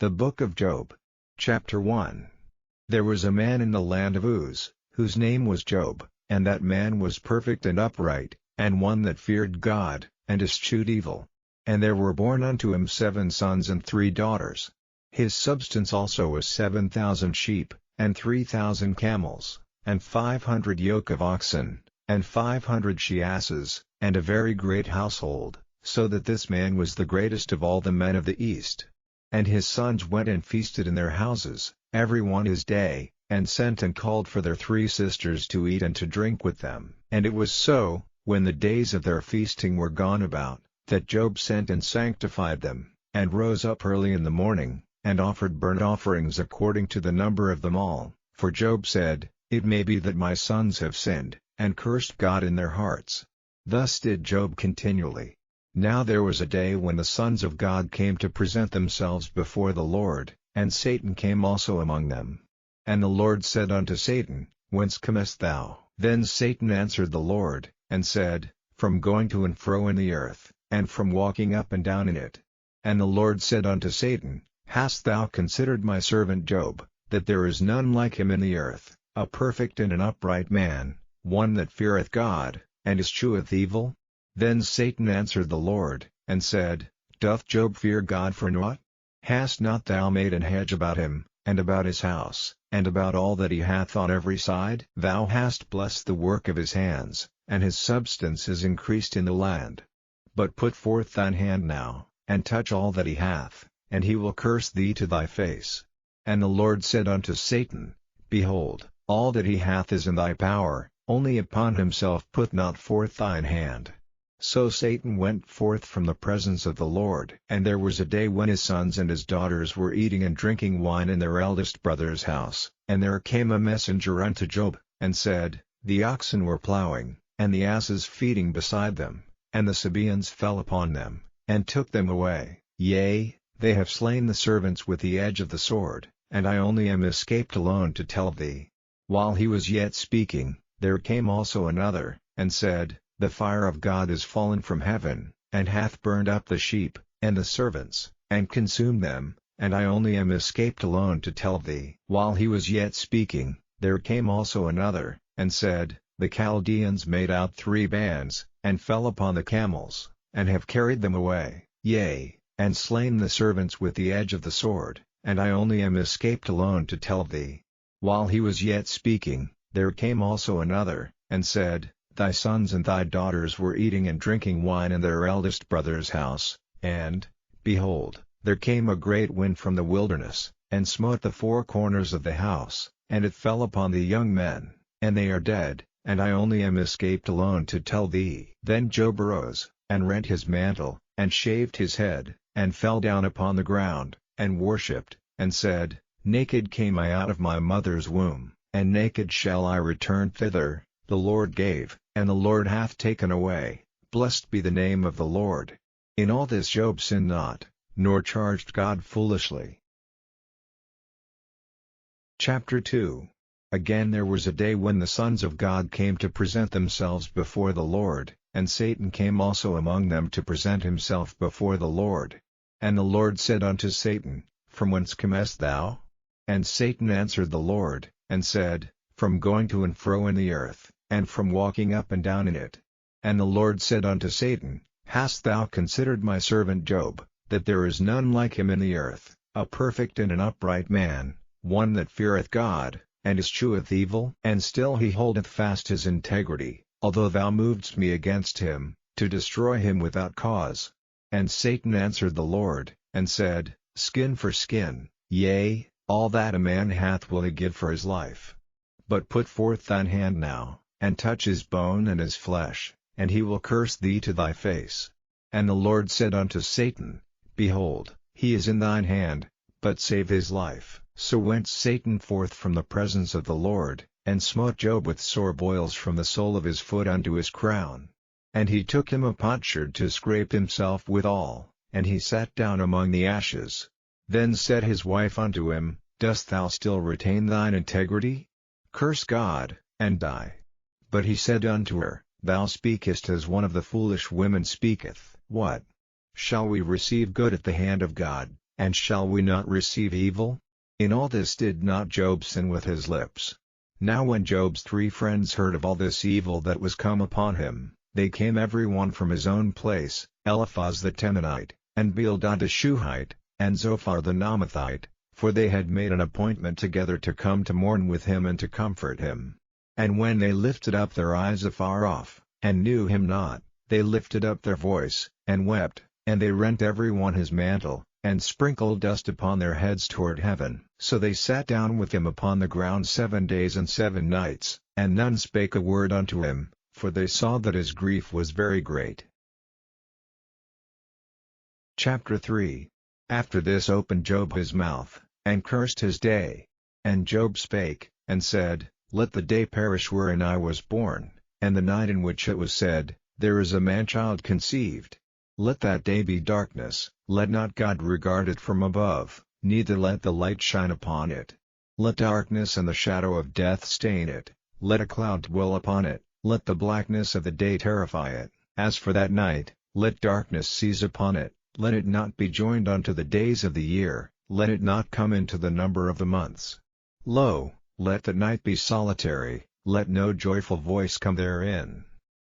The Book of Job. Chapter 1. There was a man in the land of Uz, whose name was Job, and that man was perfect and upright, and one that feared God, and eschewed evil. And there were born unto him 7 sons and 3 daughters. His substance also was 7,000 sheep, and 3,000 camels, and 500 yoke of oxen, and 500 she-asses, and a very great household, so that this man was the greatest of all the men of the East. And his sons went and feasted in their houses, every one his day, and sent and called for their 3 sisters to eat and to drink with them. And it was so, when the days of their feasting were gone about, that Job sent and sanctified them, and rose up early in the morning, and offered burnt offerings according to the number of them all. For Job said, It may be that my sons have sinned, and cursed God in their hearts. Thus did Job continually. Now there was a day when the sons of God came to present themselves before the Lord, and Satan came also among them. And the Lord said unto Satan, Whence comest thou? Then Satan answered the Lord, and said, From going to and fro in the earth, and from walking up and down in it. And the Lord said unto Satan, Hast thou considered my servant Job, that there is none like him in the earth, a perfect and an upright man, one that feareth God, and escheweth evil? Then Satan answered the Lord, and said, Doth Job fear God for naught? Hast not thou made an hedge about him, and about his house, and about all that he hath on every side? Thou hast blessed the work of his hands, and his substance is increased in the land. But put forth thine hand now, and touch all that he hath, and he will curse thee to thy face. And the Lord said unto Satan, Behold, all that he hath is in thy power, only upon himself put not forth thine hand. So Satan went forth from the presence of the Lord. And there was a day when his sons and his daughters were eating and drinking wine in their eldest brother's house. And there came a messenger unto Job, and said, The oxen were plowing, and the asses feeding beside them, and the Sabaeans fell upon them, and took them away. Yea, they have slain the servants with the edge of the sword, and I only am escaped alone to tell thee. While he was yet speaking, there came also another, and said, The fire of God is fallen from heaven, and hath burned up the sheep, and the servants, and consumed them, and I only am escaped alone to tell thee. While he was yet speaking, there came also another, and said, The Chaldeans made out 3 bands, and fell upon the camels, and have carried them away, yea, and slain the servants with the edge of the sword, and I only am escaped alone to tell thee. While he was yet speaking, there came also another, and said, Thy sons and thy daughters were eating and drinking wine in their eldest brother's house, and, behold, there came a great wind from the wilderness, and smote the 4 corners of the house, and it fell upon the young men, and they are dead, and I only am escaped alone to tell thee. Then Job arose, and rent his mantle, and shaved his head, and fell down upon the ground, and worshipped, and said, Naked came I out of my mother's womb, and naked shall I return thither. The Lord gave, and the Lord hath taken away, blessed be the name of the Lord. In all this Job sinned not, nor charged God foolishly. Chapter 2. Again there was a day when the sons of God came to present themselves before the Lord, and Satan came also among them to present himself before the Lord. And the Lord said unto Satan, From whence comest thou? And Satan answered the Lord, and said, From going to and fro in the earth, and from walking up and down in it. And the Lord said unto Satan, Hast thou considered my servant Job, that there is none like him in the earth, a perfect and an upright man, one that feareth God, and escheweth evil? And still he holdeth fast his integrity, although thou movedst me against him, to destroy him without cause. And Satan answered the Lord, and said, Skin for skin, yea, all that a man hath will he give for his life. But put forth thine hand now, and touch his bone and his flesh, and he will curse thee to thy face. And the Lord said unto Satan, Behold, he is in thine hand, but save his life. So went Satan forth from the presence of the Lord, and smote Job with sore boils from the sole of his foot unto his crown. And he took him a potsherd to scrape himself withal, and he sat down among the ashes. Then said his wife unto him, Dost thou still retain thine integrity? Curse God, and die. But he said unto her, Thou speakest as one of the foolish women speaketh. What? Shall we receive good at the hand of God, and shall we not receive evil? In all this did not Job sin with his lips. Now when Job's 3 friends heard of all this evil that was come upon him, they came every one from his own place, Eliphaz the Temanite, and Bildad the Shuhite, and Zophar the Naamathite, for they had made an appointment together to come to mourn with him and to comfort him. And when they lifted up their eyes afar off, and knew him not, they lifted up their voice, and wept, and they rent every one his mantle, and sprinkled dust upon their heads toward heaven. So they sat down with him upon the ground 7 days and 7 nights, and none spake a word unto him, for they saw that his grief was very great. Chapter 3. After this opened Job his mouth, and cursed his day. And Job spake, and said, Let the day perish wherein I was born, and the night in which it was said, There is a man-child conceived. Let that day be darkness, let not God regard it from above, neither let the light shine upon it. Let darkness and the shadow of death stain it, let a cloud dwell upon it, let the blackness of the day terrify it. As for that night, let darkness seize upon it, let it not be joined unto the days of the year, let it not come into the number of the months. Lo, let the night be solitary, let no joyful voice come therein.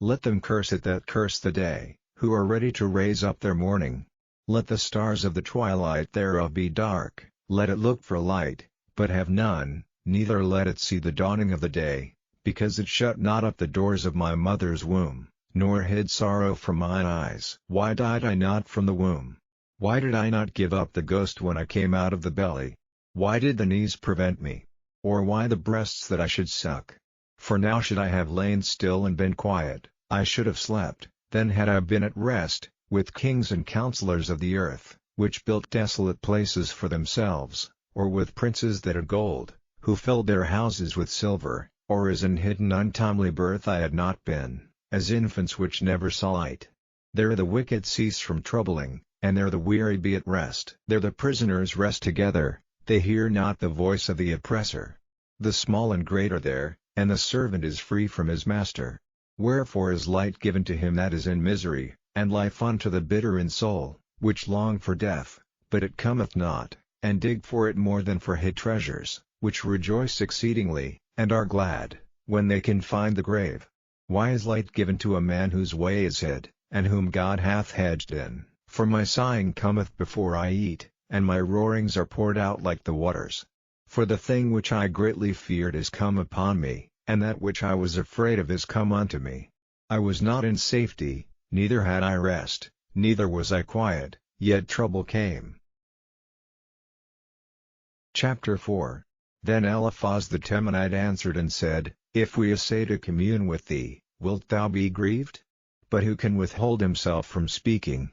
Let them curse it that curse the day, who are ready to raise up their mourning. Let the stars of the twilight thereof be dark, let it look for light, but have none, neither let it see the dawning of the day, because it shut not up the doors of my mother's womb, nor hid sorrow from mine eyes. Why died I not from the womb? Why did I not give up the ghost when I came out of the belly? Why did the knees prevent me? Or why the breasts that I should suck? For now should I have lain still and been quiet, I should have slept, then had I been at rest, with kings and counselors of the earth, which built desolate places for themselves, or with princes that had gold, who filled their houses with silver, or as in hidden untimely birth I had not been, as infants which never saw light. There the wicked cease from troubling, and there the weary be at rest. There the prisoners rest together, they hear not the voice of the oppressor. The small and great are there, and the servant is free from his master. Wherefore is light given to him that is in misery, and life unto the bitter in soul, which long for death, but it cometh not, and dig for it more than for hid treasures, which rejoice exceedingly, and are glad, when they can find the grave. Why is light given to a man whose way is hid, and whom God hath hedged in? For my sighing cometh before I eat, and my roarings are poured out like the waters. For the thing which I greatly feared is come upon me, and that which I was afraid of is come unto me. I was not in safety, neither had I rest, neither was I quiet, yet trouble came. Chapter 4. Then Eliphaz the Temanite answered and said, If we essay to commune with thee, wilt thou be grieved? But who can withhold himself from speaking?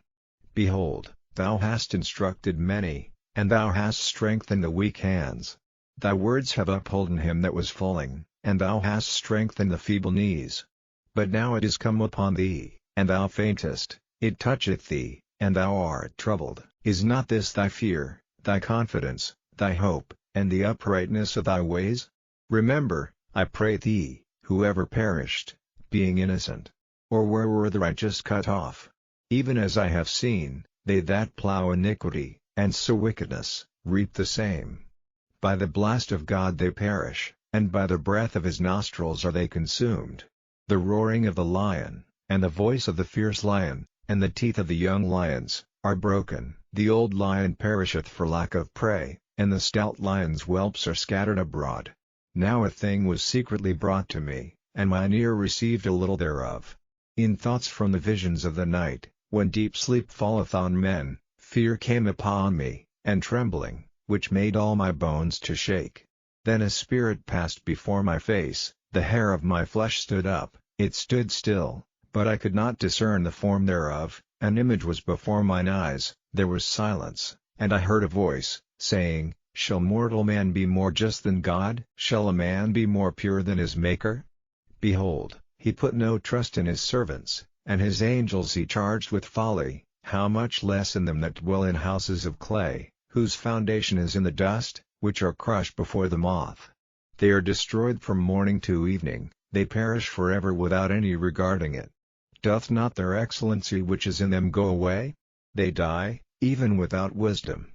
Behold, thou hast instructed many, and thou hast strengthened the weak hands. Thy words have upholden him that was falling, and thou hast strengthened the feeble knees. But now it is come upon thee, and thou faintest, it toucheth thee, and thou art troubled. Is not this thy fear, thy confidence, thy hope, and the uprightness of thy ways? Remember, I pray thee, whoever perished, being innocent? Or where were the righteous cut off? Even as I have seen, they that plough iniquity, and sow wickedness, reap the same. By the blast of God they perish, and by the breath of his nostrils are they consumed. The roaring of the lion, and the voice of the fierce lion, and the teeth of the young lions, are broken. The old lion perisheth for lack of prey, and the stout lion's whelps are scattered abroad. Now a thing was secretly brought to me, and mine ear received a little thereof. In thoughts from the visions of the night, when deep sleep falleth on men, fear came upon me, and trembling, which made all my bones to shake. Then a spirit passed before my face, the hair of my flesh stood up, it stood still, but I could not discern the form thereof. An image was before mine eyes, there was silence, and I heard a voice, saying, Shall mortal man be more just than God? Shall a man be more pure than his Maker? Behold, he put no trust in his servants, and his angels he charged with folly, how much less in them that dwell in houses of clay, whose foundation is in the dust, which are crushed before the moth. They are destroyed from morning to evening, they perish forever without any regarding it. Doth not their excellency which is in them go away? They die, even without wisdom.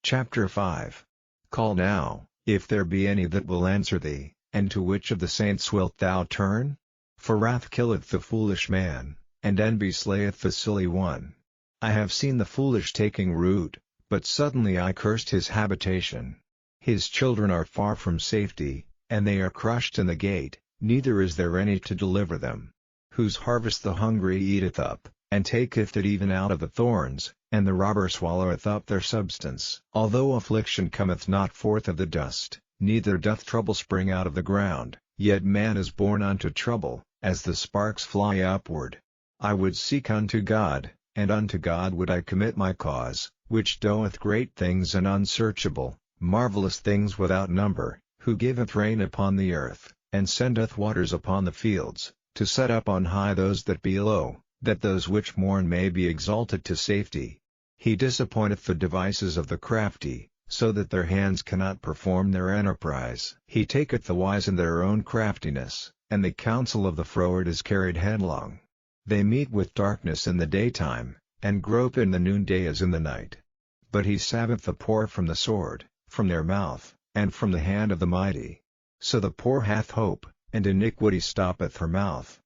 Chapter 5. Call now, if there be any that will answer thee, and to which of the saints wilt thou turn? For wrath killeth the foolish man, and envy slayeth the silly one. I have seen the foolish taking root, but suddenly I cursed his habitation. His children are far from safety, and they are crushed in the gate, neither is there any to deliver them. Whose harvest the hungry eateth up, and taketh it even out of the thorns, and the robber swalloweth up their substance. Although affliction cometh not forth of the dust, neither doth trouble spring out of the ground, yet man is born unto trouble, as the sparks fly upward. I would seek unto God, and unto God would I commit my cause, which doeth great things and unsearchable, marvelous things without number, who giveth rain upon the earth, and sendeth waters upon the fields, to set up on high those that be low, that those which mourn may be exalted to safety. He disappointeth the devices of the crafty, so that their hands cannot perform their enterprise. He taketh the wise in their own craftiness, and the counsel of the froward is carried headlong. They meet with darkness in the daytime, and grope in the noonday as in the night. But he saveth the poor from the sword, from their mouth, and from the hand of the mighty. So the poor hath hope, and iniquity stoppeth her mouth.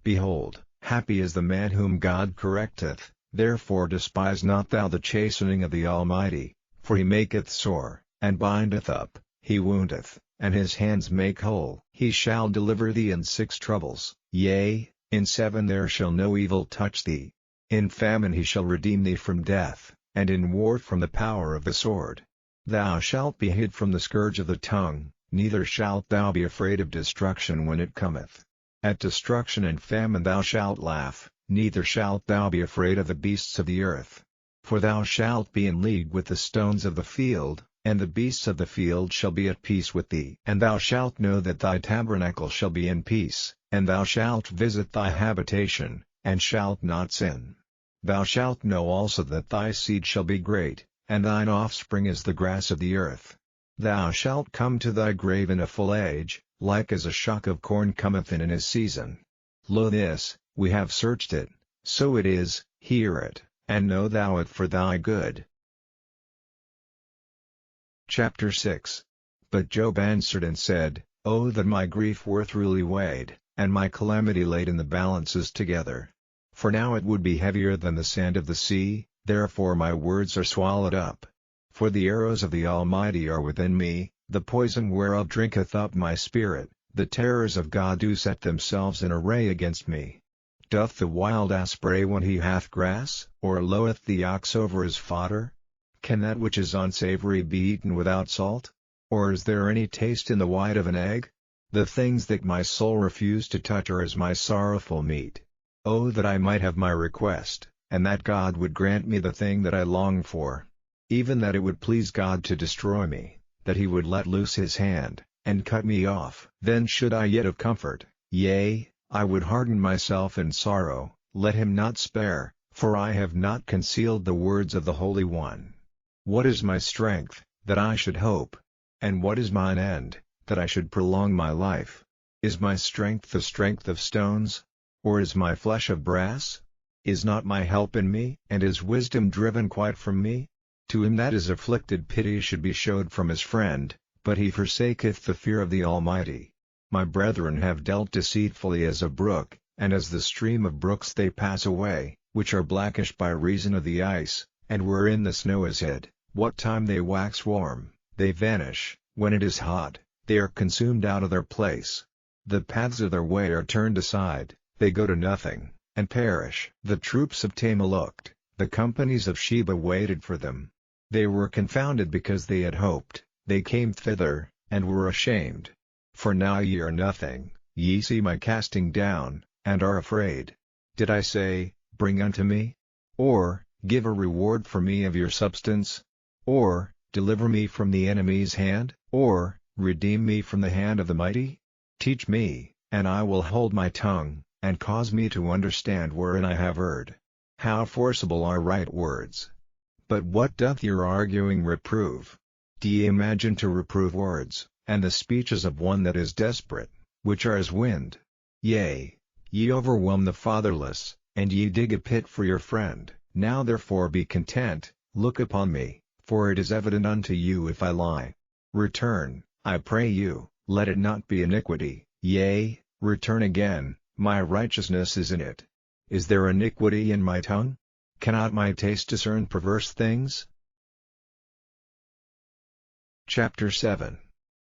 Behold, happy is the man whom God correcteth, therefore despise not thou the chastening of the Almighty, for he maketh sore, and bindeth up, he woundeth, and his hands make whole. He shall deliver thee in 6 troubles, yea, in 7 there shall no evil touch thee. In famine he shall redeem thee from death, and in war from the power of the sword. Thou shalt be hid from the scourge of the tongue, neither shalt thou be afraid of destruction when it cometh. At destruction and famine thou shalt laugh, neither shalt thou be afraid of the beasts of the earth. For thou shalt be in league with the stones of the field, and the beasts of the field shall be at peace with thee. And thou shalt know that thy tabernacle shall be in peace, and thou shalt visit thy habitation, and shalt not sin. Thou shalt know also that thy seed shall be great, and thine offspring as the grass of the earth. Thou shalt come to thy grave in a full age, like as a shock of corn cometh in his season. Lo this, we have searched it, so it is, hear it, and know thou it for thy good. Chapter 6. But Job answered and said, O that my grief were truly weighed, and my calamity laid in the balances together. For now it would be heavier than the sand of the sea, therefore my words are swallowed up. For the arrows of the Almighty are within me, the poison whereof drinketh up my spirit, the terrors of God do set themselves in array against me. Doth the wild ass bray when he hath grass? Or loweth the ox over his fodder? Can that which is unsavory be eaten without salt? Or is there any taste in the white of an egg? The things that my soul refused to touch are as my sorrowful meat. Oh that I might have my request, and that God would grant me the thing that I long for. Even that it would please God to destroy me, that he would let loose his hand, and cut me off. Then should I yet have comfort, yea, I would harden myself in sorrow, let him not spare, for I have not concealed the words of the Holy One. What is my strength, that I should hope? And what is mine end, that I should prolong my life? Is my strength the strength of stones? Or is my flesh of brass? Is not my help in me? And is wisdom driven quite from me? To him that is afflicted pity should be showed from his friend, but he forsaketh the fear of the Almighty. My brethren have dealt deceitfully as a brook, and as the stream of brooks they pass away, which are blackish by reason of the ice, and wherein the snow is hid. What time they wax warm, they vanish, when it is hot, they are consumed out of their place. The paths of their way are turned aside, they go to nothing, and perish. The troops of Tema looked, the companies of Sheba waited for them. They were confounded because they had hoped, they came thither, and were ashamed. For now ye are nothing, ye see my casting down, and are afraid. Did I say, Bring unto me? Or, Give a reward for me of your substance? Or, Deliver me from the enemy's hand? Or, Redeem me from the hand of the mighty? Teach me, and I will hold my tongue, and cause me to understand wherein I have erred. How forcible are right words! But what doth your arguing reprove? Do ye imagine to reprove words, and the speeches of one that is desperate, which are as wind? Yea, ye overwhelm the fatherless, and ye dig a pit for your friend. Now therefore be content, look upon me, For it is evident unto you if I lie. Return, I pray you, let it not be iniquity, yea, return again, my righteousness is in it. Is there iniquity in my tongue? Cannot my taste discern perverse things? Chapter 7.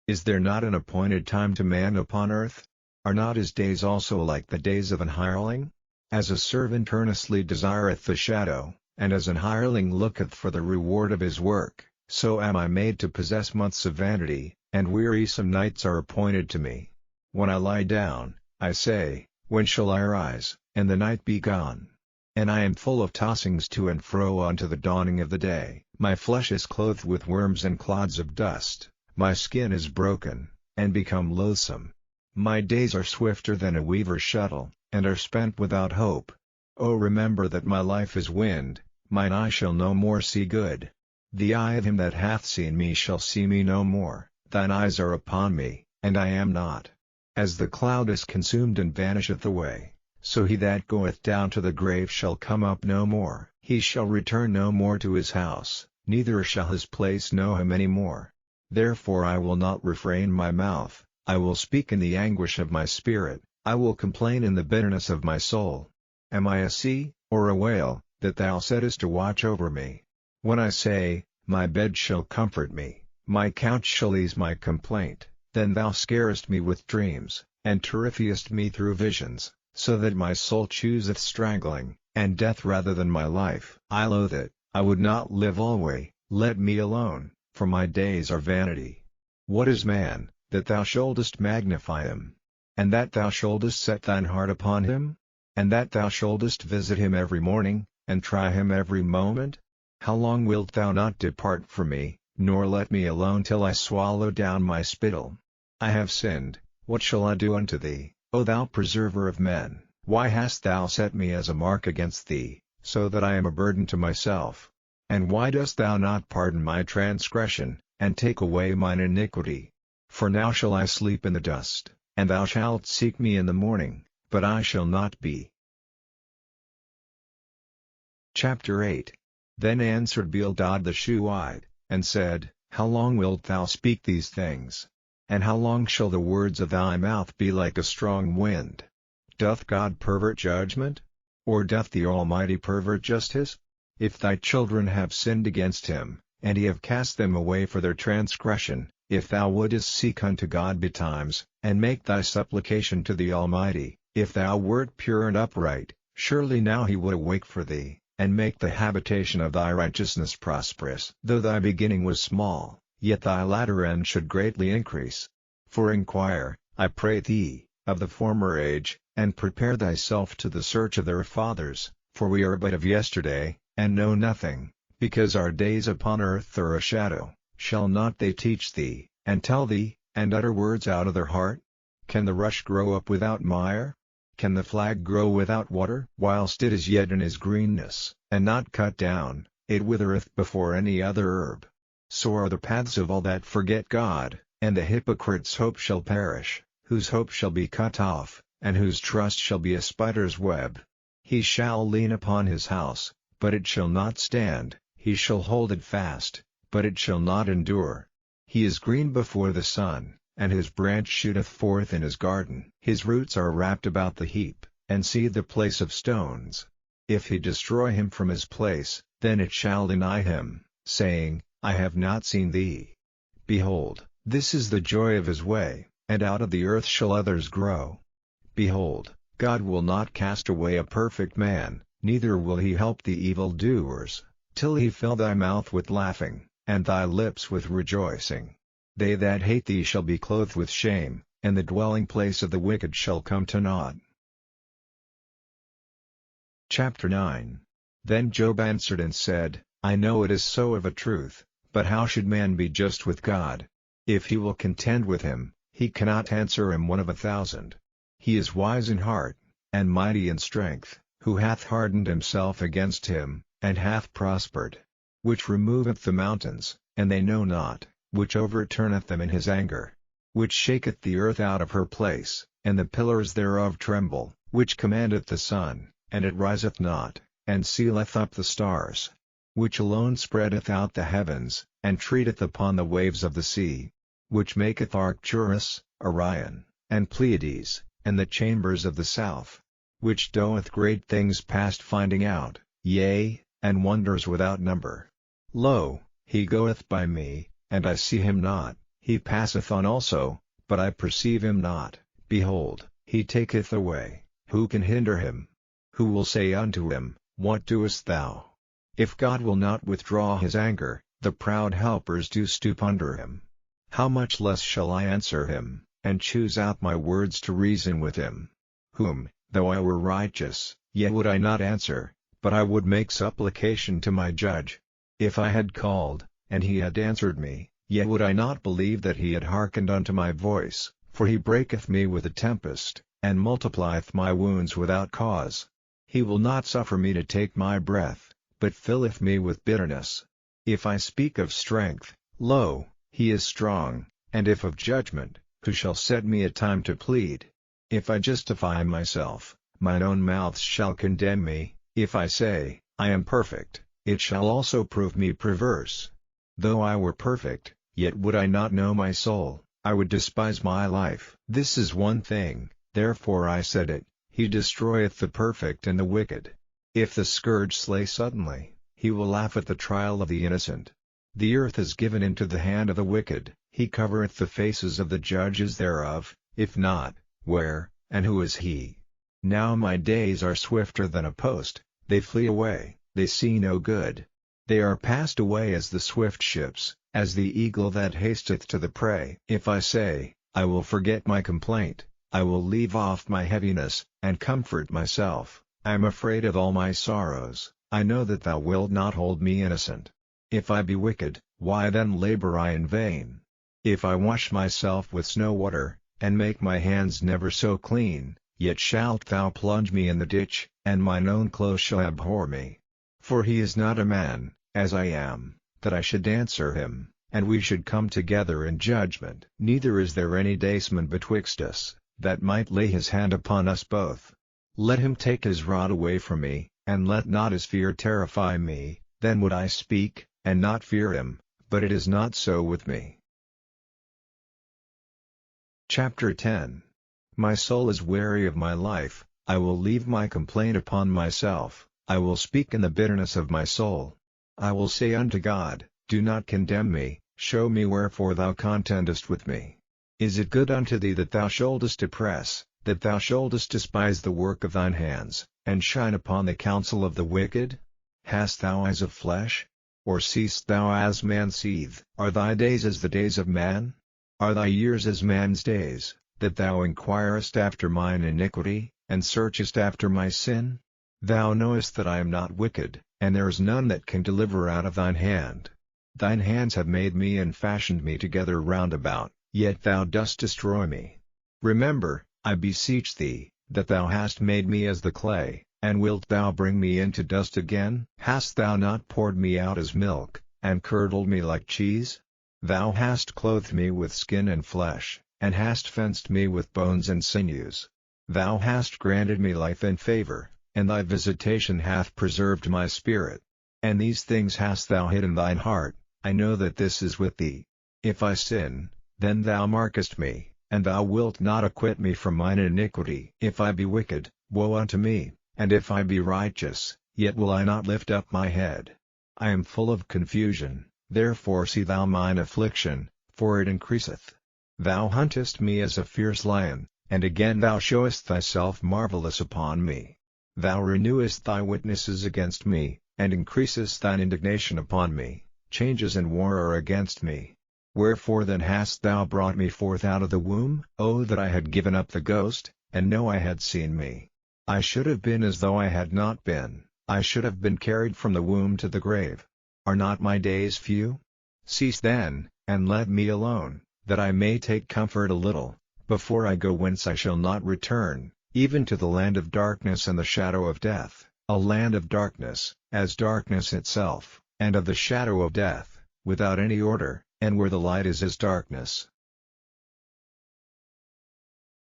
Is there not an appointed time to man upon earth? Are not his days also like the days of an hireling? As a servant earnestly desireth the shadow, and as an hireling looketh for the reward of his work, so am I made to possess months of vanity, and wearisome nights are appointed to me. When I lie down, I say, when shall I rise, and the night be gone? And I am full of tossings to and fro unto the dawning of the day. My flesh is clothed with worms and clods of dust, my skin is broken, and become loathsome. My days are swifter than a weaver's shuttle, and are spent without hope. O remember that my life is wind, mine eye shall no more see good. The eye of him that hath seen me shall see me no more. Thine eyes are upon me, and I am not. As the cloud is consumed and vanisheth away, so he that goeth down to the grave shall come up no more. He shall return no more to his house, neither shall his place know him any more. Therefore I will not refrain my mouth, I will speak in the anguish of my spirit, I will complain in the bitterness of my soul. Am I a sea, or a whale, that thou settest to watch over me? When I say, my bed shall comfort me, my couch shall ease my complaint, then thou scarest me with dreams, and terrifiest me through visions, so that my soul chooseth strangling, and death rather than my life. I loathe it, I would not live alway, let me alone, for my days are vanity. What is man, that thou shouldest magnify him? And that thou shouldest set thine heart upon him? And that thou shouldest visit him every morning, and try him every moment? How long wilt thou not depart from me, nor let me alone till I swallow down my spittle? I have sinned, what shall I do unto thee, O thou preserver of men? Why hast thou set me as a mark against thee, so that I am a burden to myself? And why dost thou not pardon my transgression, and take away mine iniquity? For now shall I sleep in the dust, and thou shalt seek me in the morning, but I shall not be. Chapter 8. Then answered Bildad the Shuhite, and said, How long wilt thou speak these things? And how long shall the words of thy mouth be like a strong wind? Doth God pervert judgment? Or doth the Almighty pervert justice? If thy children have sinned against him, and he have cast them away for their transgression, if thou wouldest seek unto God betimes, and make thy supplication to the Almighty, if thou wert pure and upright, surely now he would awake for thee, and make the habitation of thy righteousness prosperous. Though thy beginning was small, yet thy latter end should greatly increase. For inquire, I pray thee, of the former age, and prepare thyself to the search of their fathers, for we are but of yesterday, and know nothing, because our days upon earth are a shadow. Shall not they teach thee, and tell thee, and utter words out of their heart? Can the rush grow up without mire? Can the flag grow without water? Whilst it is yet in his greenness, and not cut down, it withereth before any other herb. So are the paths of all that forget God, and the hypocrite's hope shall perish, whose hope shall be cut off, and whose trust shall be a spider's web. He shall lean upon his house, but it shall not stand, he shall hold it fast, but it shall not endure. He is green before the sun, and his branch shooteth forth in his garden. His roots are wrapped about the heap, and seethe the place of stones. If he destroy him from his place, then it shall deny him, saying, I have not seen thee. Behold, this is the joy of his way, and out of the earth shall others grow. Behold, God will not cast away a perfect man, neither will he help the evildoers, till he fill thy mouth with laughing, and thy lips with rejoicing. They that hate thee shall be clothed with shame, and the dwelling place of the wicked shall come to naught. Chapter 9. Then Job answered and said, I know it is so of a truth, but how should man be just with God? If he will contend with him, he cannot answer him 1 of 1,000. He is wise in heart, and mighty in strength, who hath hardened himself against him, and hath prospered. Which removeth the mountains, and they know not, which overturneth them in his anger. Which shaketh the earth out of her place, and the pillars thereof tremble, which commandeth the sun, and it riseth not, and sealeth up the stars. which alone spreadeth out the heavens, and treateth upon the waves of the sea, which maketh Arcturus, Orion, and Pleiades, and the chambers of the south, which doeth great things past finding out, yea, and wonders without number. Lo, he goeth by me, and I see him not, he passeth on also, but I perceive him not. Behold, he taketh away, who can hinder him? Who will say unto him, What doest thou? If God will not withdraw his anger, the proud helpers do stoop under him. How much less shall I answer him, and choose out my words to reason with him? Whom, though I were righteous, yet would I not answer, but I would make supplication to my judge. If I had called, and he had answered me, yet would I not believe that he had hearkened unto my voice, for he breaketh me with a tempest, and multiplieth my wounds without cause. He will not suffer me to take my breath, but filleth me with bitterness. If I speak of strength, lo, he is strong, and if of judgment, who shall set me a time to plead? If I justify myself, mine own mouth shall condemn me. If I say, I am perfect, it shall also prove me perverse. Though I were perfect, yet would I not know my soul, I would despise my life. This is one thing, therefore I said it, he destroyeth the perfect and the wicked. If the scourge slay suddenly, he will laugh at the trial of the innocent. The earth is given into the hand of the wicked, he covereth the faces of the judges thereof. If not, where, and who is he? Now my days are swifter than a post, they flee away, they see no good. They are passed away as the swift ships, as the eagle that hasteth to the prey. If I say, I will forget my complaint, I will leave off my heaviness, and comfort myself, I am afraid of all my sorrows, I know that thou wilt not hold me innocent. If I be wicked, why then labor I in vain? If I wash myself with snow water, and make my hands never so clean, yet shalt thou plunge me in the ditch, and mine own clothes shall abhor me. For he is not a man, as I am, that I should answer him, and we should come together in judgment. Neither is there any daysman betwixt us, that might lay his hand upon us both. Let him take his rod away from me, and let not his fear terrify me, then would I speak, and not fear him, but it is not so with me. Chapter 10. My soul is weary of my life, I will leave my complaint upon myself, I will speak in the bitterness of my soul. I will say unto God, Do not condemn me, show me wherefore thou contendest with me. Is it good unto thee that thou shouldest oppress, that thou shouldest despise the work of thine hands, and shine upon the counsel of the wicked? Hast thou eyes of flesh? Or seest thou as man seeth? Are thy days as the days of man? Are thy years as man's days, that thou inquirest after mine iniquity, and searchest after my sin? Thou knowest that I am not wicked, and there is none that can deliver out of thine hand. Thine hands have made me and fashioned me together round about, yet thou dost destroy me. Remember, I beseech thee, that thou hast made me as the clay, and wilt thou bring me into dust again? Hast thou not poured me out as milk, and curdled me like cheese? Thou hast clothed me with skin and flesh, and hast fenced me with bones and sinews. Thou hast granted me life and favor, and thy visitation hath preserved my spirit. And these things hast thou hid in thine heart, I know that this is with thee. If I sin, then thou markest me, and thou wilt not acquit me from mine iniquity. If I be wicked, woe unto me, and if I be righteous, yet will I not lift up my head. I am full of confusion, therefore see thou mine affliction, for it increaseth. Thou huntest me as a fierce lion, and again thou showest thyself marvelous upon me. Thou renewest thy witnesses against me, and increasest thine indignation upon me. Changes and war are against me. Wherefore then hast thou brought me forth out of the womb? Oh that I had given up the ghost, and no eye had seen me. I should have been as though I had not been, I should have been carried from the womb to the grave. Are not my days few? Cease then, and let me alone, that I may take comfort a little, before I go whence I shall not return, even to the land of darkness and the shadow of death, a land of darkness, as darkness itself, and of the shadow of death, without any order, and where the light is as darkness.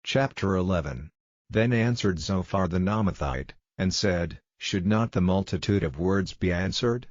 Chapter 11. Then answered Zophar the Naamathite, and said, Should not the multitude of words be answered?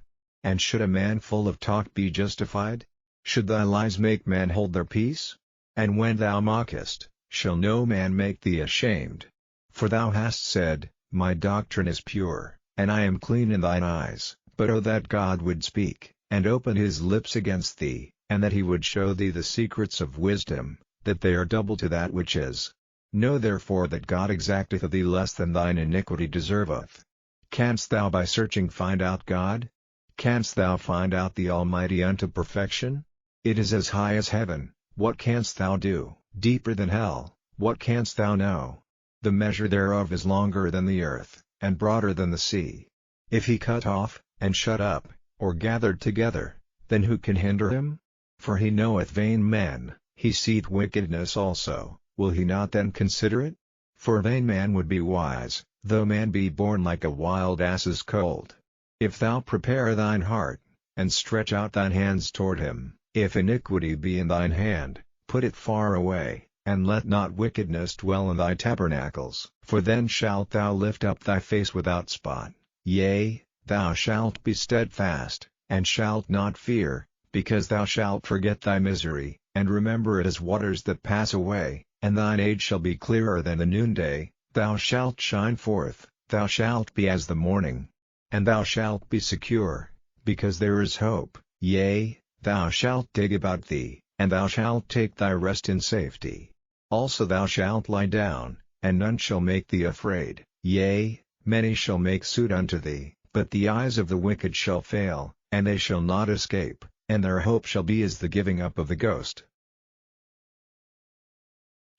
And should a man full of talk be justified? Should thy lies make men hold their peace? And when thou mockest, shall no man make thee ashamed? For thou hast said, My doctrine is pure, and I am clean in thine eyes. But oh that God would speak, and open his lips against thee, and that he would show thee the secrets of wisdom, that they are double to that which is. Know therefore that God exacteth of thee less than thine iniquity deserveth. Canst thou by searching find out God? Canst thou find out the Almighty unto perfection? It is as high as heaven, what canst thou do? Deeper than hell, what canst thou know? The measure thereof is longer than the earth, and broader than the sea. If he cut off, and shut up, or gathered together, then who can hinder him? For he knoweth vain men, he seeth wickedness also, will he not then consider it? For a vain man would be wise, though man be born like a wild ass's colt. If thou prepare thine heart, and stretch out thine hands toward him, if iniquity be in thine hand, put it far away, and let not wickedness dwell in thy tabernacles. For then shalt thou lift up thy face without spot, yea, thou shalt be steadfast, and shalt not fear, because thou shalt forget thy misery, and remember it as waters that pass away, and thine age shall be clearer than the noonday, thou shalt shine forth, thou shalt be as the morning. And thou shalt be secure, because there is hope, yea, thou shalt dig about thee, and thou shalt take thy rest in safety. Also thou shalt lie down, and none shall make thee afraid, yea, many shall make suit unto thee, but the eyes of the wicked shall fail, and they shall not escape, and their hope shall be as the giving up of the ghost.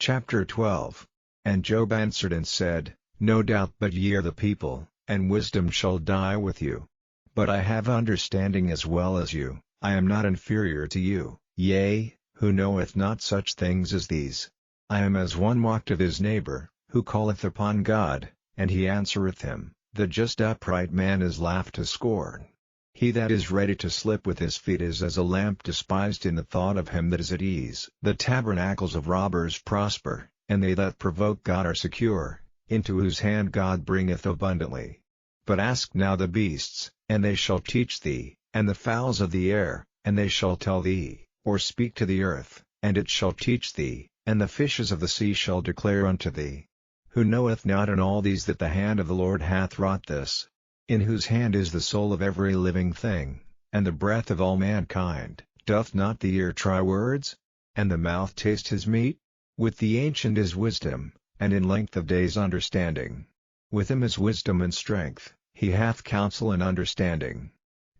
Chapter 12. And Job answered and said, No doubt but ye are the people, and wisdom shall die with you. But I have understanding as well as you, I am not inferior to you, yea, who knoweth not such things as these? I am as one mocked of his neighbor, who calleth upon God, and he answereth him. The just upright man is laughed to scorn. He that is ready to slip with his feet is as a lamp despised in the thought of him that is at ease. The tabernacles of robbers prosper, and they that provoke God are secure, into whose hand God bringeth abundantly. But ask now the beasts, and they shall teach thee, and the fowls of the air, and they shall tell thee, or speak to the earth, and it shall teach thee, and the fishes of the sea shall declare unto thee. Who knoweth not in all these that the hand of the Lord hath wrought this? In whose hand is the soul of every living thing, and the breath of all mankind? Doth not the ear try words? And the mouth taste his meat? With the ancient is wisdom, and in length of days understanding. With him is wisdom and strength, he hath counsel and understanding.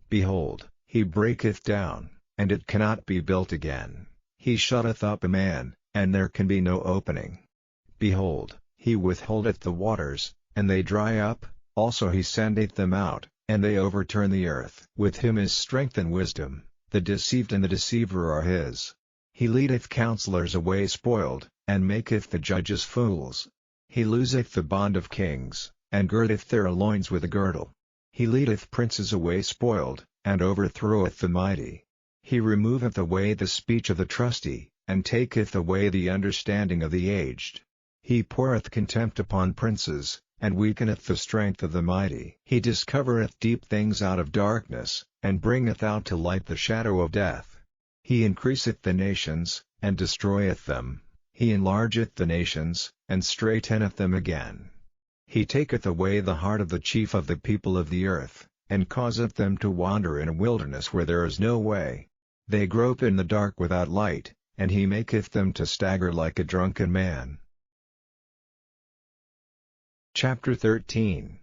Behold, he breaketh down, and it cannot be built again. He shutteth up a man, and there can be no opening. Behold, he withholdeth the waters, and they dry up, also he sendeth them out, and they overturn the earth. With him is strength and wisdom, the deceived and the deceiver are his. He leadeth counselors away spoiled, and maketh the judges fools. He looseth the bond of kings, and girdeth their loins with a girdle. He leadeth princes away spoiled, and overthroweth the mighty. He removeth away the speech of the trusty, and taketh away the understanding of the aged. He poureth contempt upon princes, and weakeneth the strength of the mighty. He discovereth deep things out of darkness, and bringeth out to light the shadow of death. He increaseth the nations, and destroyeth them. He enlargeth the nations, and straiteneth them again. He taketh away the heart of the chief of the people of the earth, and causeth them to wander in a wilderness where there is no way. They grope in the dark without light, and he maketh them to stagger like a drunken man. Chapter 13.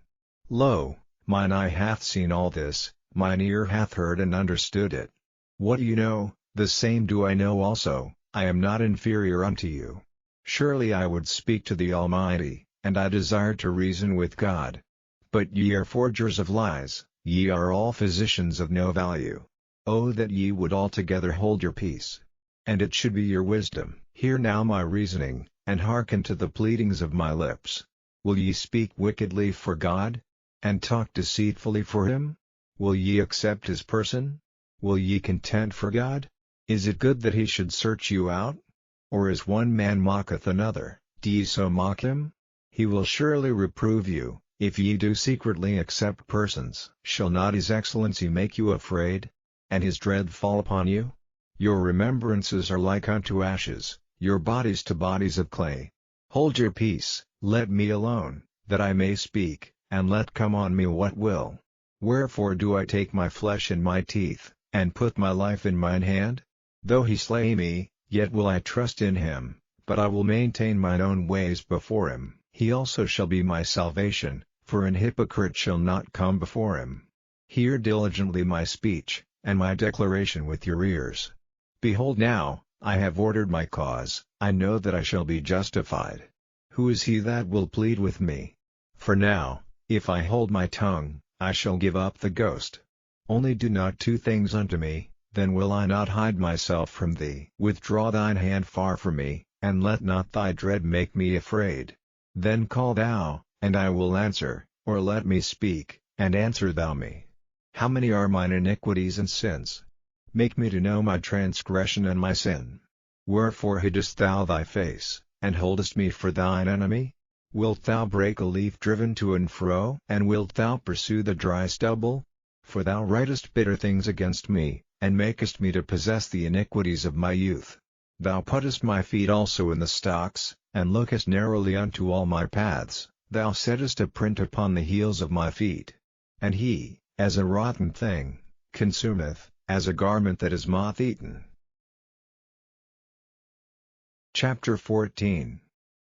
Lo, mine eye hath seen all this, mine ear hath heard and understood it. What you know, the same do I know also, I am not inferior unto you. Surely I would speak to the Almighty, and I desire to reason with God. But ye are forgers of lies, ye are all physicians of no value. Oh that ye would altogether hold your peace! And it should be your wisdom. Hear now my reasoning, and hearken to the pleadings of my lips. Will ye speak wickedly for God? And talk deceitfully for him? Will ye accept his person? Will ye contend for God? Is it good that he should search you out? Or as one man mocketh another, do ye so mock him? He will surely reprove you, If ye do secretly accept persons, shall not his excellency make you afraid? And his dread fall upon you? Your remembrances are like unto ashes, your bodies to bodies of clay. Hold your peace, let me alone, that I may speak, and let come on me what will. Wherefore do I take my flesh in my teeth, and put my life in mine hand? Though he slay me, yet will I trust in him, but I will maintain mine own ways before him. He also shall be my salvation, for an hypocrite shall not come before him. Hear diligently my speech, and my declaration with your ears. Behold now, I have ordered my cause, I know that I shall be justified. Who is he that will plead with me? For now, if I hold my tongue, I shall give up the ghost. Only do not two things unto me, then will I not hide myself from thee. Withdraw thine hand far from me, and let not thy dread make me afraid. Then call thou, and I will answer, or let me speak, and answer thou me. How many are mine iniquities and sins? Make me to know my transgression and my sin. Wherefore hidest thou thy face, and holdest me for thine enemy? Wilt thou break a leaf driven to and fro? And wilt thou pursue the dry stubble? For thou writest bitter things against me, and makest me to possess the iniquities of my youth. Thou puttest my feet also in the stocks, and lookest narrowly unto all my paths. Thou settest a print upon the heels of my feet. And he, as a rotten thing, consumeth, as a garment that is moth-eaten. Chapter 14.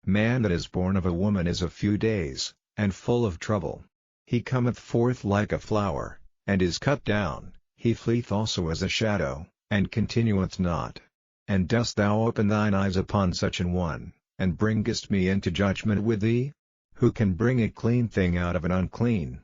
Man that is born of a woman is of few days, and full of trouble. He cometh forth like a flower, and is cut down, he fleeth also as a shadow, and continueth not. And dost thou open thine eyes upon such an one, and bringest me into judgment with thee? Who can bring a clean thing out of an unclean?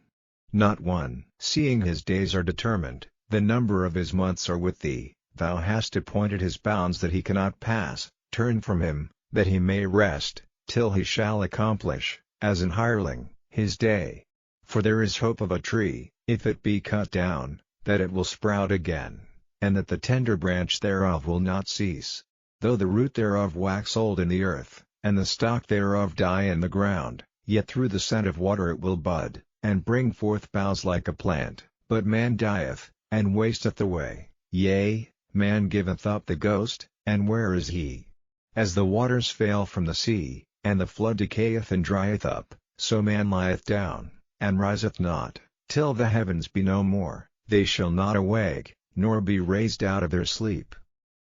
Not one. Seeing his days are determined, the number of his months are with thee, thou hast appointed his bounds that he cannot pass. Turn from him, that he may rest, till he shall accomplish, as an hireling, his day. For there is hope of a tree, if it be cut down, that it will sprout again, and that the tender branch thereof will not cease. Though the root thereof wax old in the earth, and the stalk thereof die in the ground, yet through the scent of water it will bud, and bring forth boughs like a plant. But man dieth, and wasteth away, yea, man giveth up the ghost, and where is he? As the waters fail from the sea, and the flood decayeth and drieth up, so man lieth down, and riseth not, till the heavens be no more. They shall not awake, nor be raised out of their sleep.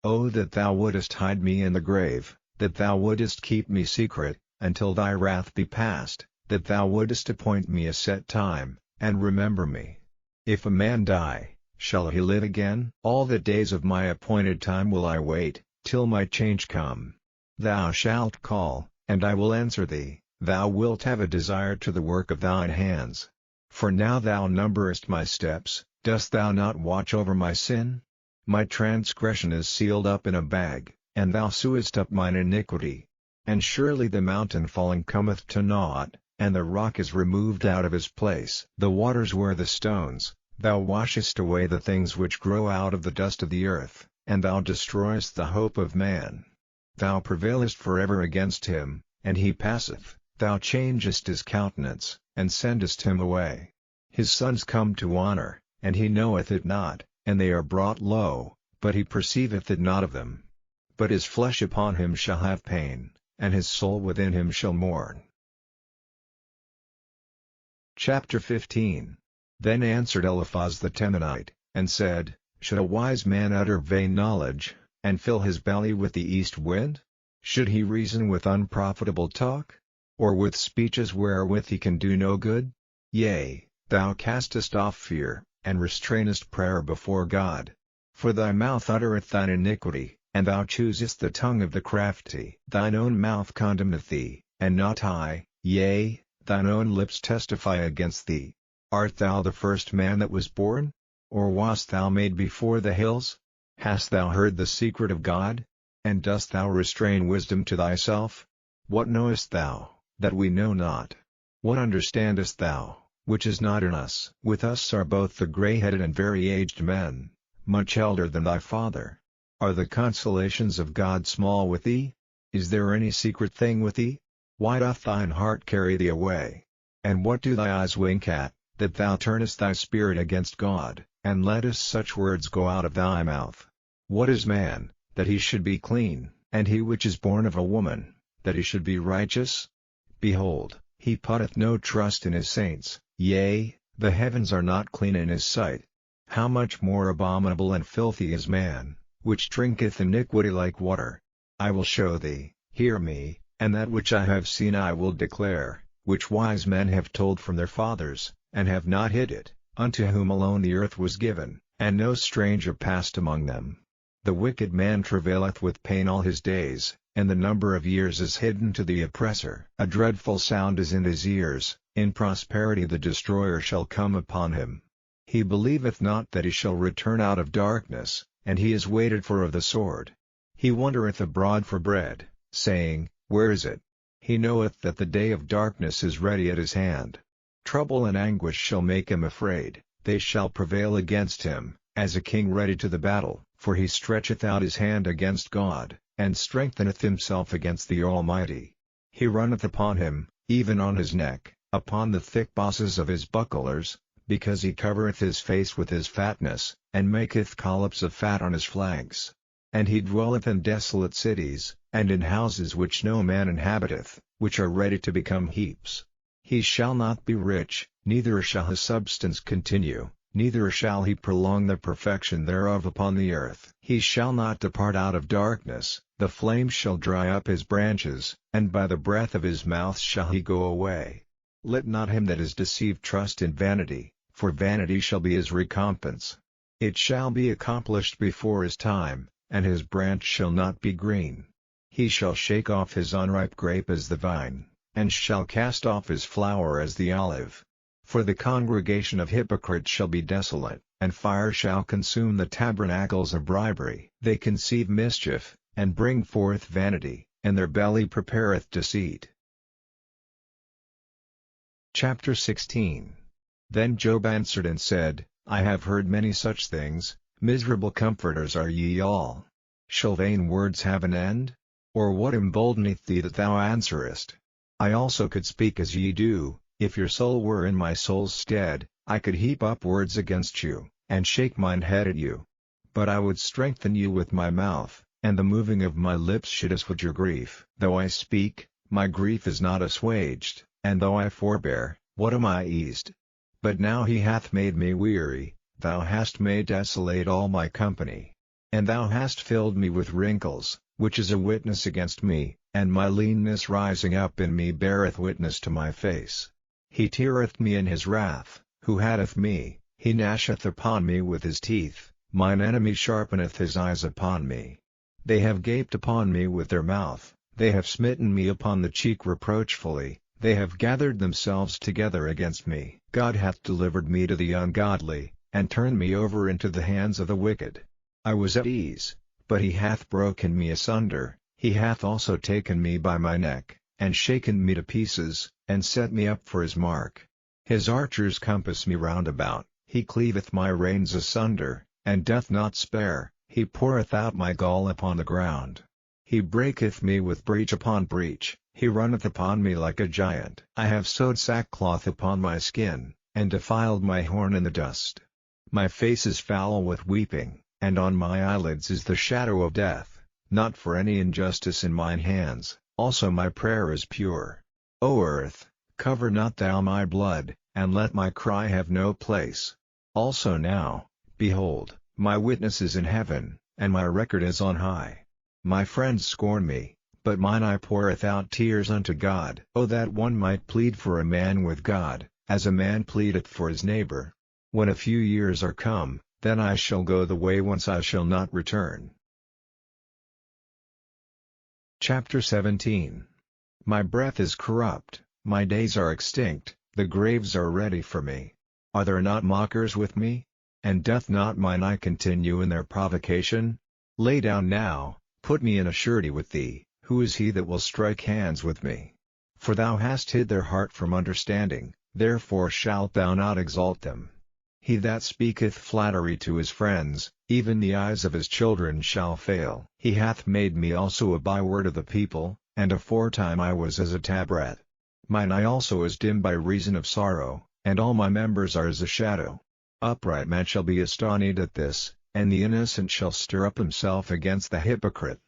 O that thou wouldest hide me in the grave, that thou wouldest keep me secret, until thy wrath be past, that thou wouldest appoint me a set time, and remember me. If a man die, shall he live again? All the days of my appointed time will I wait, till my change come. Thou shalt call, and I will answer thee, thou wilt have a desire to the work of thine hands. For now thou numberest my steps, dost thou not watch over my sin? My transgression is sealed up in a bag, and thou sewest up mine iniquity. And surely the mountain falling cometh to naught, and the rock is removed out of his place. The waters were the stones, thou washest away the things which grow out of the dust of the earth, and thou destroyest the hope of man. Thou prevailest forever against him, and he passeth. Thou changest his countenance, and sendest him away. His sons come to honor, and he knoweth it not, and they are brought low, but he perceiveth it not of them. But his flesh upon him shall have pain, and his soul within him shall mourn. Chapter 15. Then answered Eliphaz the Temanite, and said, Should a wise man utter vain knowledge, and fill his belly with the east wind? Should he reason with unprofitable talk? Or with speeches wherewith he can do no good? Yea, thou castest off fear, and restrainest prayer before God. For thy mouth uttereth thine iniquity, and thou choosest the tongue of the crafty. Thine own mouth condemneth thee, and not I, yea, thine own lips testify against thee. Art thou the first man that was born? Or wast thou made before the hills? Hast thou heard the secret of God? And dost thou restrain wisdom to thyself? What knowest thou, that we know not? What understandest thou, which is not in us? With us are both the grey-headed and very aged men, much elder than thy father. Are the consolations of God small with thee? Is there any secret thing with thee? Why doth thine heart carry thee away? And what do thy eyes wink at, that thou turnest thy spirit against God, and lettest such words go out of thy mouth? What is man, that he should be clean, and he which is born of a woman, that he should be righteous? Behold, he putteth no trust in his saints, yea, the heavens are not clean in his sight. How much more abominable and filthy is man, which drinketh iniquity like water? I will show thee, hear me, and that which I have seen I will declare, which wise men have told from their fathers, and have not hid it, unto whom alone the earth was given, and no stranger passed among them. The wicked man travaileth with pain all his days, and the number of years is hidden to the oppressor. A dreadful sound is in his ears, in prosperity the destroyer shall come upon him. He believeth not that he shall return out of darkness, and he is waited for of the sword. He wandereth abroad for bread, saying, Where is it? He knoweth that the day of darkness is ready at his hand. Trouble and anguish shall make him afraid, they shall prevail against him, as a king ready to the battle. For he stretcheth out his hand against God, and strengtheneth himself against the Almighty. He runneth upon him, even on his neck, upon the thick bosses of his bucklers, because he covereth his face with his fatness, and maketh collops of fat on his flanks. And he dwelleth in desolate cities, and in houses which no man inhabiteth, which are ready to become heaps. He shall not be rich, neither shall his substance continue, neither shall he prolong the perfection thereof upon the earth. He shall not depart out of darkness, the flame shall dry up his branches, and by the breath of his mouth shall he go away. Let not him that is deceived trust in vanity, for vanity shall be his recompense. It shall be accomplished before his time, and his branch shall not be green. He shall shake off his unripe grape as the vine, and shall cast off his flower as the olive. For the congregation of hypocrites shall be desolate, and fire shall consume the tabernacles of bribery. They conceive mischief, and bring forth vanity, and their belly prepareth deceit. Chapter 16. Then Job answered and said, I have heard many such things, miserable comforters are ye all. Shall vain words have an end? Or what emboldeneth thee that thou answerest? I also could speak as ye do. If your soul were in my soul's stead, I could heap up words against you, and shake mine head at you. But I would strengthen you with my mouth, and the moving of my lips should assuage your grief. Though I speak, my grief is not assuaged, and though I forbear, what am I eased? But now he hath made me weary, thou hast made desolate all my company. And thou hast filled me with wrinkles, which is a witness against me, and my leanness rising up in me beareth witness to my face. He teareth me in his wrath, who hateth me, he gnasheth upon me with his teeth, mine enemy sharpeneth his eyes upon me. They have gaped upon me with their mouth, they have smitten me upon the cheek reproachfully, they have gathered themselves together against me. God hath delivered me to the ungodly, and turned me over into the hands of the wicked. I was at ease, but he hath broken me asunder, he hath also taken me by my neck, and shaken me to pieces, and set me up for his mark. His archers compass me round about, he cleaveth my reins asunder, and doth not spare, he poureth out my gall upon the ground. He breaketh me with breach upon breach, he runneth upon me like a giant. I have sewed sackcloth upon my skin, and defiled my horn in the dust. My face is foul with weeping, and on my eyelids is the shadow of death, not for any injustice in mine hands, also my prayer is pure. O earth, cover not thou my blood, and let my cry have no place. Also now, behold, my witness is in heaven, and my record is on high. My friends scorn me, but mine eye poureth out tears unto God. O that one might plead for a man with God, as a man pleadeth for his neighbor. When a few years are come, then I shall go the way whence I shall not return. Chapter 17. My breath is corrupt, my days are extinct, the graves are ready for me. Are there not mockers with me? And doth not mine eye continue in their provocation? Lay down now, put me in a surety with thee, who is he that will strike hands with me? For thou hast hid their heart from understanding, therefore shalt thou not exalt them. He that speaketh flattery to his friends, even the eyes of his children shall fail. He hath made me also a byword of the people, and aforetime I was as a tabret. Mine eye also is dim by reason of sorrow, and all my members are as a shadow. Upright man shall be astonished at this, and the innocent shall stir up himself against the hypocrite.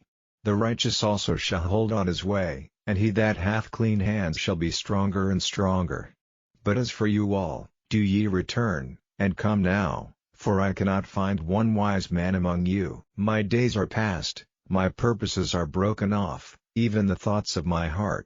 The righteous also shall hold on his way, and he that hath clean hands shall be stronger and stronger. But as for you all, do ye return, and come now, for I cannot find one wise man among you. My days are past, my purposes are broken off, even the thoughts of my heart.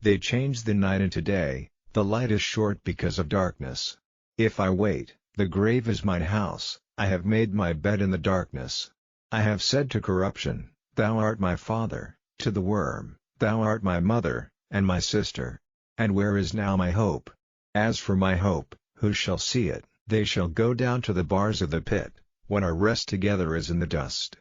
They change the night into day, the light is short because of darkness. If I wait, the grave is mine house, I have made my bed in the darkness. I have said to corruption, Thou art my father, to the worm, Thou art my mother, and my sister. And where is now my hope? As for my hope, who shall see it? They shall go down to the bars of the pit, when our rest together is in the dust.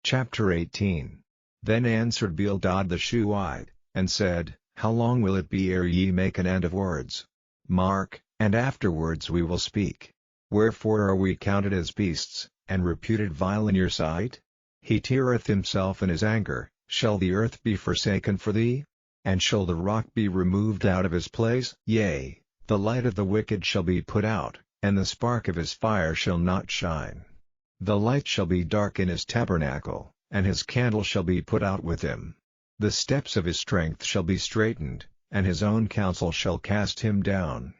Chapter 18. Then answered Bildad the Shuhite, and said, How long will it be ere ye make an end of words? Mark, and afterwards we will speak. Wherefore are we counted as beasts, and reputed vile in your sight? He teareth himself in his anger. Shall the earth be forsaken for thee? And shall the rock be removed out of his place? Yea, the light of the wicked shall be put out, and the spark of his fire shall not shine. The light shall be dark in his tabernacle, and his candle shall be put out with him. The steps of his strength shall be straitened, and his own counsel shall cast him down.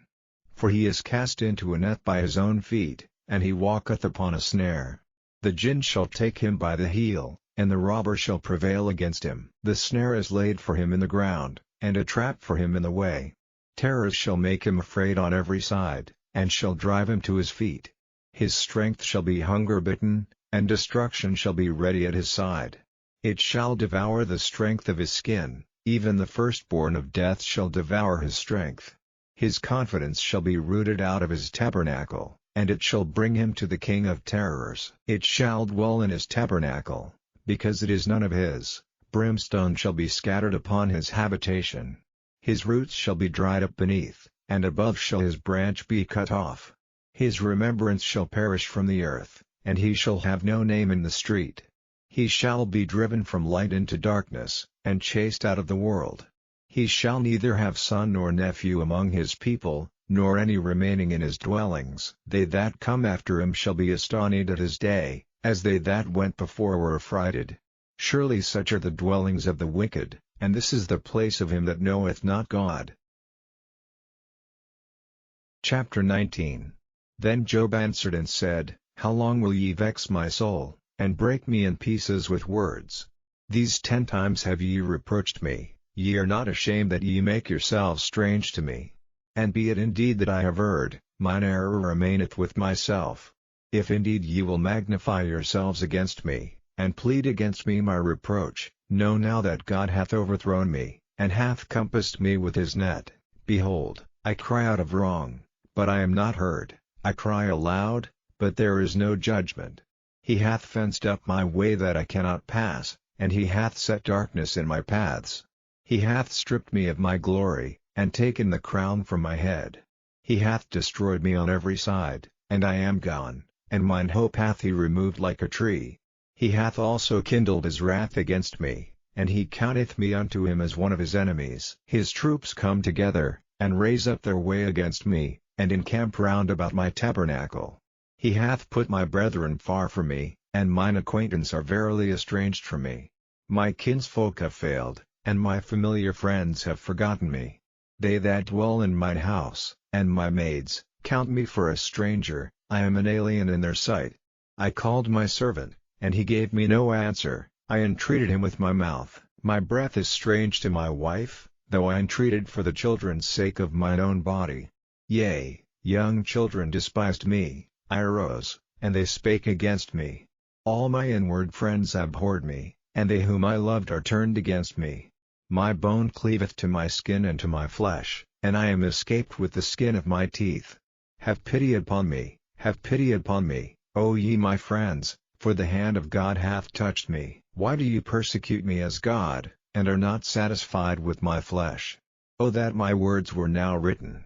For he is cast into a net by his own feet, and he walketh upon a snare. The gin shall take him by the heel, and the robber shall prevail against him. The snare is laid for him in the ground, and a trap for him in the way. Terrors shall make him afraid on every side, and shall drive him to his feet. His strength shall be hunger-bitten, and destruction shall be ready at his side. It shall devour the strength of his skin, even the firstborn of death shall devour his strength. His confidence shall be rooted out of his tabernacle, and it shall bring him to the king of terrors. It shall dwell in his tabernacle, because it is none of his. Brimstone shall be scattered upon his habitation. His roots shall be dried up beneath, and above shall his branch be cut off. His remembrance shall perish from the earth, and he shall have no name in the street. He shall be driven from light into darkness, and chased out of the world. He shall neither have son nor nephew among his people, nor any remaining in his dwellings. They that come after him shall be astonished at his day, as they that went before were affrighted. Surely such are the dwellings of the wicked, and this is the place of him that knoweth not God. Chapter 19. Then Job answered and said, How long will ye vex my soul, and break me in pieces with words? These 10 times have ye reproached me, ye are not ashamed that ye make yourselves strange to me. And be it indeed that I have erred, mine error remaineth with myself. If indeed ye will magnify yourselves against me, and plead against me my reproach, know now that God hath overthrown me, and hath compassed me with his net. Behold, I cry out of wrong, but I am not heard, I cry aloud, but there is no judgment. He hath fenced up my way that I cannot pass, and he hath set darkness in my paths. He hath stripped me of my glory, and taken the crown from my head. He hath destroyed me on every side, and I am gone, and mine hope hath he removed like a tree. He hath also kindled his wrath against me, and he counteth me unto him as one of his enemies. His troops come together, and raise up their way against me, and encamp round about my tabernacle. He hath put my brethren far from me, and mine acquaintance are verily estranged from me. My kinsfolk have failed, and my familiar friends have forgotten me. They that dwell in mine house, and my maids, count me for a stranger, I am an alien in their sight. I called my servant, and he gave me no answer, I entreated him with my mouth. My breath is strange to my wife, though I entreated for the children's sake of mine own body. Yea, young children despised me, I arose, and they spake against me. All my inward friends abhorred me, and they whom I loved are turned against me. My bone cleaveth to my skin and to my flesh, and I am escaped with the skin of my teeth. Have pity upon me, O ye my friends, for the hand of God hath touched me. Why do you persecute me as God, and are not satisfied with my flesh? O that my words were now written!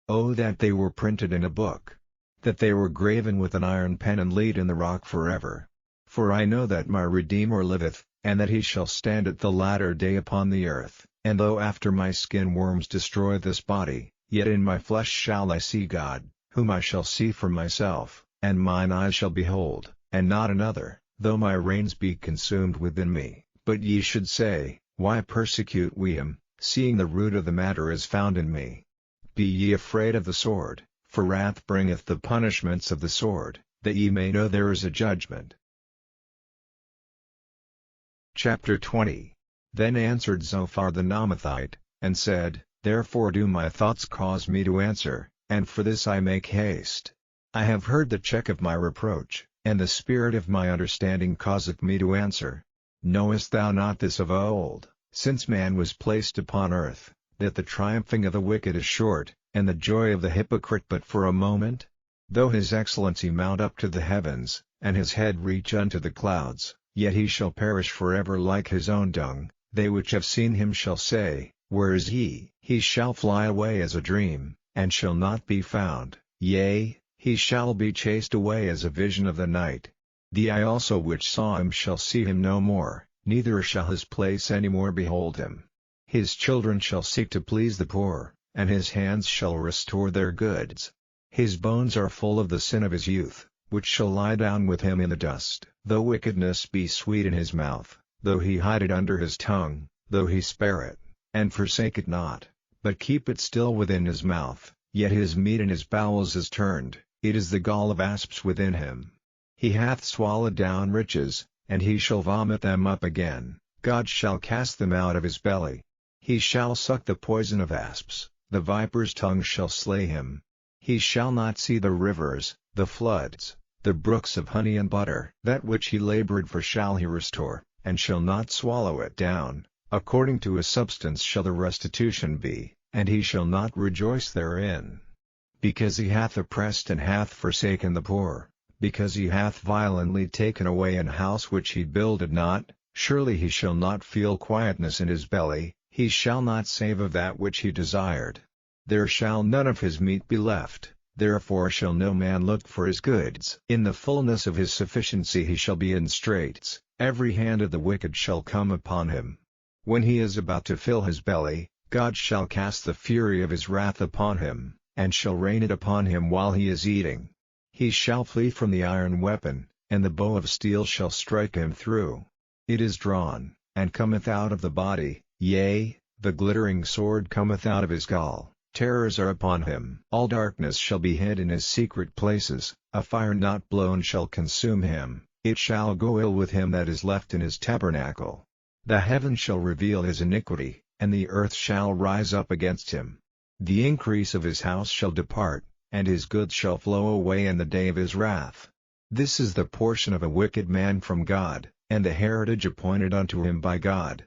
O that they were printed in a book! That they were graven with an iron pen and laid in the rock forever! For I know that my Redeemer liveth, and that he shall stand at the latter day upon the earth. And though after my skin worms destroy this body, yet in my flesh shall I see God, whom I shall see for myself, and mine eyes shall behold, and not another, though my reins be consumed within me. But ye should say, Why persecute we him, seeing the root of the matter is found in me? Be ye afraid of the sword, for wrath bringeth the punishments of the sword, that ye may know there is a judgment. Chapter 20. Then answered Zophar the Naamathite, and said, Therefore do my thoughts cause me to answer, and for this I make haste. I have heard the check of my reproach, and the spirit of my understanding causeth me to answer. Knowest thou not this of old, since man was placed upon earth, that the triumphing of the wicked is short, and the joy of the hypocrite but for a moment? Though his excellency mount up to the heavens, and his head reach unto the clouds, yet he shall perish forever like his own dung. They which have seen him shall say, Where is he? He shall fly away as a dream, and shall not be found, yea, he shall be chased away as a vision of the night. The eye also which saw him shall see him no more, neither shall his place any more behold him. His children shall seek to please the poor, and his hands shall restore their goods. His bones are full of the sin of his youth, which shall lie down with him in the dust. Though wickedness be sweet in his mouth, though he hide it under his tongue, though he spare it, and forsake it not, but keep it still within his mouth, yet his meat in his bowels is turned, it is the gall of asps within him. He hath swallowed down riches, and he shall vomit them up again, God shall cast them out of his belly. He shall suck the poison of asps, the viper's tongue shall slay him. He shall not see the rivers, the floods, the brooks of honey and butter. That which he labored for shall he restore, and shall not swallow it down. According to his substance shall the restitution be, and he shall not rejoice therein. Because he hath oppressed and hath forsaken the poor, because he hath violently taken away an house which he builded not, surely he shall not feel quietness in his belly, he shall not save of that which he desired. There shall none of his meat be left, therefore shall no man look for his goods. In the fullness of his sufficiency he shall be in straits, every hand of the wicked shall come upon him. When he is about to fill his belly, God shall cast the fury of his wrath upon him, and shall rain it upon him while he is eating. He shall flee from the iron weapon, and the bow of steel shall strike him through. It is drawn, and cometh out of the body, yea, the glittering sword cometh out of his gall. Terrors are upon him. All darkness shall be hid in his secret places, a fire not blown shall consume him, it shall go ill with him that is left in his tabernacle. The heavens shall reveal his iniquity, and the earth shall rise up against him. The increase of his house shall depart, and his goods shall flow away in the day of his wrath. This is the portion of a wicked man from God, and the heritage appointed unto him by God.